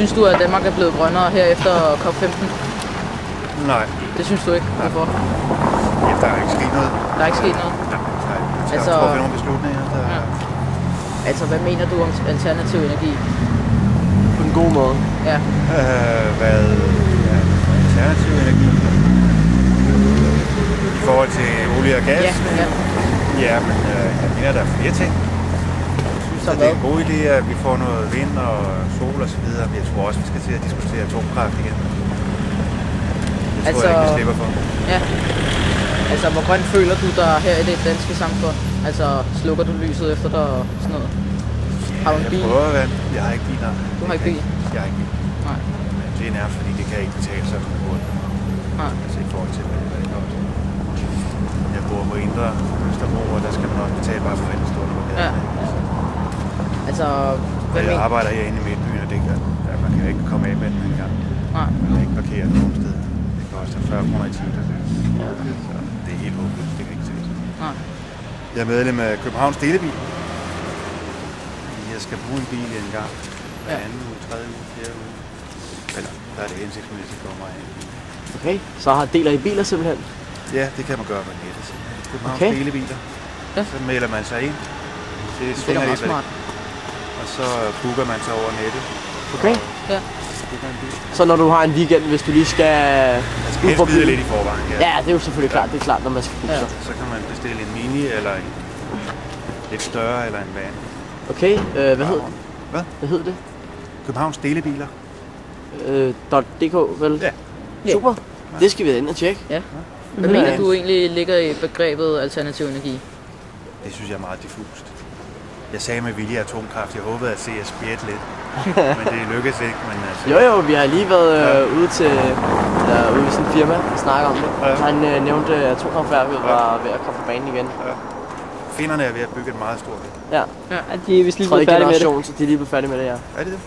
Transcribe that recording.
Synes du, at Danmark er blevet grønnere her efter COP15? Nej. Det synes du ikke? Hvorfor? Ja, der er ikke sket noget. Der er ikke sket noget? Nej. Altså, får vi nogle beslutninger, der... Ja. Altså, hvad mener du om alternativ energi? På en god måde. Ja. Hvad alternativ energi? I forhold til olie og gas? Ja. Ja, men jeg mener, der er flere ting. Så det er en god idé, at vi får noget vind og sol og så videre. Men jeg tror også, vi skal til at diskutere atomkraft igen. Det tror jeg ikke, vi slipper for. Ja. Altså, hvor grønt føler du dig her i det danske samfund? Altså, slukker du lyset efter dig og sådan noget? Har du en bil? Jeg har ikke bil, nej. Du har ikke bil? Jeg har ikke bil. Nej. Men det er nærmest, fordi det kan ikke betale sig på grund. Nej. Altså i forhold til, hvad det koster. Jeg bor på Indre Østerbro, og der skal man også betale bare for vandstående på gaden. Ja. Altså, hvad jeg arbejder herinde i Midtbyen, og det gør, at man kan ikke komme af med den engang. Nej. Man kan ikke parkere nogen steder. Det koster 40 kroner i timen. Ja. Så det er helt håbløst, det kan ikke ses. Nej. Jeg er medlem af Københavns Delebil. Jeg skal bruge en bil en gang. Hver anden uge, tredje uge, fjerde uge. Eller der er det hensigtsmæssigt for mig. Okay, så deler I biler simpelthen? Ja, det kan man gøre på nettet. Københavns Delebiler. Ja. Så melder man sig ind. Det er meget smart. Og så booker man sig over nettet. Okay. Ja. Så når du har en weekend, hvis du lige skal... Man skal helst vide lidt i forvejen. Ja, det er jo selvfølgelig klart. Det er klart, når man skal booke sig. Så kan man bestille en mini, eller en lidt større, eller en van. Okay, hvad hed det? Hvad? Hvad hed det? Københavns Delebiler. .dk, vel? Ja. Super. Det skal vi ind og tjekke. Ja. Hvad mener du egentlig ligger i begrebet alternativ energi? Det synes jeg er meget diffust. Jeg sagde med vilje atomkraft. Jeg håbede at se jer spjætte lidt. Men det lykkedes ikke. Men altså... Jo, vi har lige været ude ved sådan en firma og snakke om det. Ja. Han nævnte, at atomkraftværket var ved at komme på banen igen. Ja. Finnerne er ved at bygge et meget stort. Ja. De er vist lige blevet færdige med det. Så de er lige blevet færdige med det, ja. Er det det?